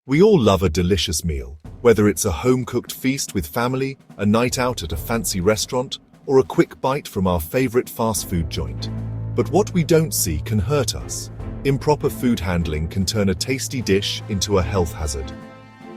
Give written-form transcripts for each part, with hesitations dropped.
We all love a delicious meal, whether it's a home-cooked feast with family, a night out at a fancy restaurant, or a quick bite from our favorite fast food joint. But what we don't see can hurt us. Improper food handling can turn a tasty dish into a health hazard.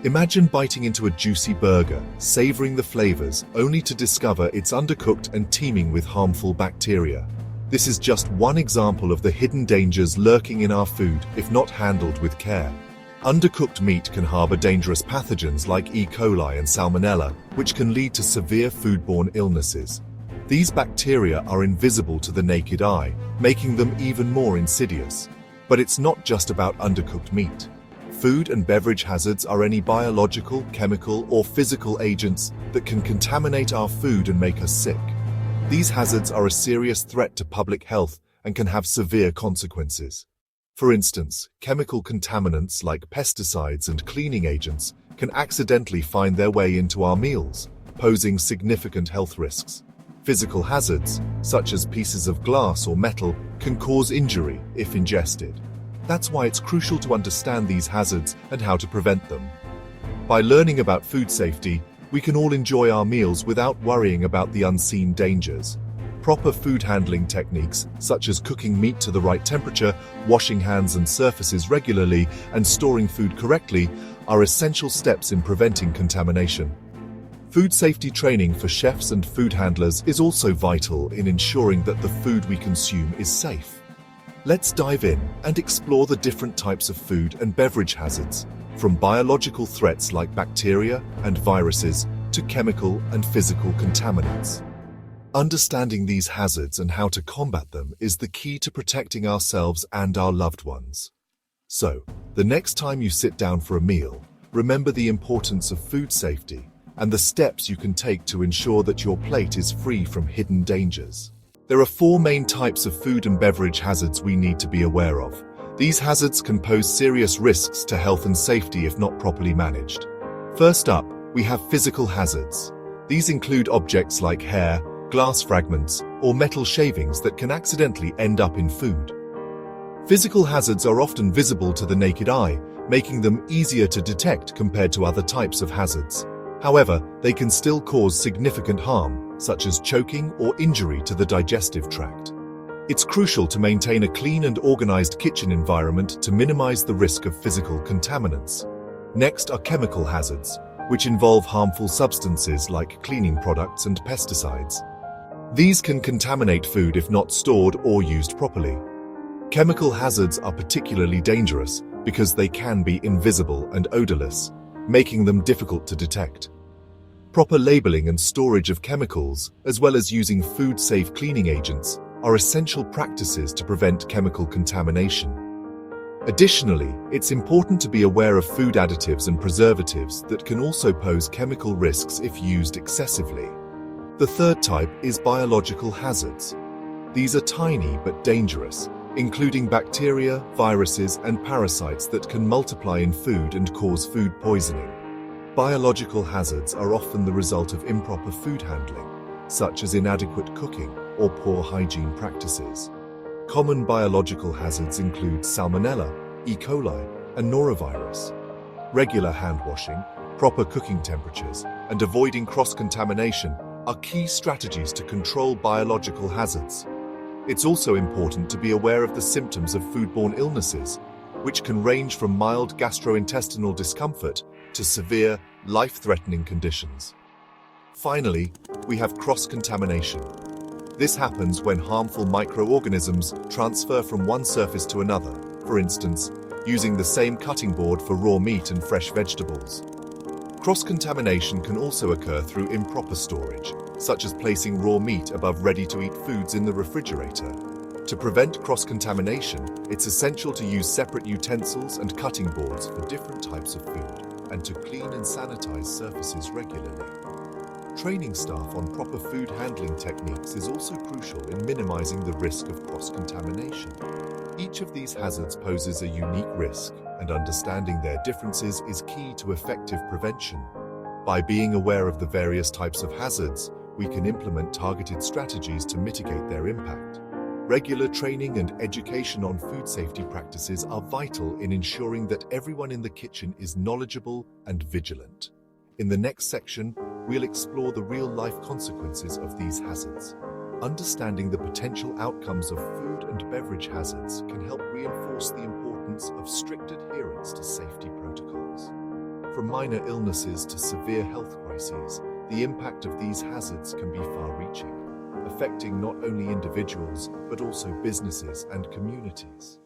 Imagine biting into a juicy burger, savoring the flavors, only to discover it's undercooked and teeming with harmful bacteria. This is just one example of the hidden dangers lurking in our food if not handled with care. Undercooked meat can harbor dangerous pathogens like E. coli and Salmonella, which can lead to severe foodborne illnesses. These bacteria are invisible to the naked eye, making them even more insidious. But it's not just about undercooked meat. Food and beverage hazards are any biological, chemical, or physical agents that can contaminate our food and make us sick. These hazards are a serious threat to public health and can have severe consequences. For instance, chemical contaminants like pesticides and cleaning agents can accidentally find their way into our meals, posing significant health risks. Physical hazards, such as pieces of glass or metal, can cause injury if ingested. That's why it's crucial to understand these hazards and how to prevent them. By learning about food safety, we can all enjoy our meals without worrying about the unseen dangers. Proper food handling techniques, such as cooking meat to the right temperature, washing hands and surfaces regularly, and storing food correctly, are essential steps in preventing contamination. Food safety training for chefs and food handlers is also vital in ensuring that the food we consume is safe. Let's dive in and explore the different types of food and beverage hazards, from biological threats like bacteria and viruses to chemical and physical contaminants. Understanding these hazards and how to combat them is the key to protecting ourselves and our loved ones. So, the next time you sit down for a meal, remember the importance of food safety and the steps you can take to ensure that your plate is free from hidden dangers. There are 4 main types of food and beverage hazards we need to be aware of. These hazards can pose serious risks to health and safety if not properly managed. First up, we have physical hazards. These include objects like hair, glass fragments, or metal shavings that can accidentally end up in food. Physical hazards are often visible to the naked eye, making them easier to detect compared to other types of hazards. However, they can still cause significant harm, such as choking or injury to the digestive tract. It's crucial to maintain a clean and organized kitchen environment to minimize the risk of physical contaminants. Next are chemical hazards, which involve harmful substances like cleaning products and pesticides. These can contaminate food if not stored or used properly. Chemical hazards are particularly dangerous because they can be invisible and odorless, making them difficult to detect. Proper labeling and storage of chemicals, as well as using food-safe cleaning agents, are essential practices to prevent chemical contamination. Additionally, it's important to be aware of food additives and preservatives that can also pose chemical risks if used excessively. The third type is biological hazards. These are tiny but dangerous, including bacteria, viruses, and parasites that can multiply in food and cause food poisoning. Biological hazards are often the result of improper food handling, such as inadequate cooking or poor hygiene practices. Common biological hazards include Salmonella, E. coli, and norovirus. Regular hand washing, proper cooking temperatures, and avoiding cross-contamination are key strategies to control biological hazards. It's also important to be aware of the symptoms of foodborne illnesses, which can range from mild gastrointestinal discomfort to severe, life-threatening conditions. Finally, we have cross-contamination. This happens when harmful microorganisms transfer from one surface to another, for instance, using the same cutting board for raw meat and fresh vegetables. Cross-contamination can also occur through improper storage, such as placing raw meat above ready-to-eat foods in the refrigerator. To prevent cross-contamination, it's essential to use separate utensils and cutting boards for different types of food, and to clean and sanitize surfaces regularly. Training staff on proper food handling techniques is also crucial in minimizing the risk of cross-contamination. Each of these hazards poses a unique risk, and understanding their differences is key to effective prevention. By being aware of the various types of hazards, we can implement targeted strategies to mitigate their impact. Regular training and education on food safety practices are vital in ensuring that everyone in the kitchen is knowledgeable and vigilant. In the next section, we'll explore the real-life consequences of these hazards. Understanding the potential outcomes of food and beverage hazards can help reinforce the importance of strict adherence to safety protocols. From minor illnesses to severe health crises, the impact of these hazards can be far-reaching, affecting not only individuals but also businesses and communities.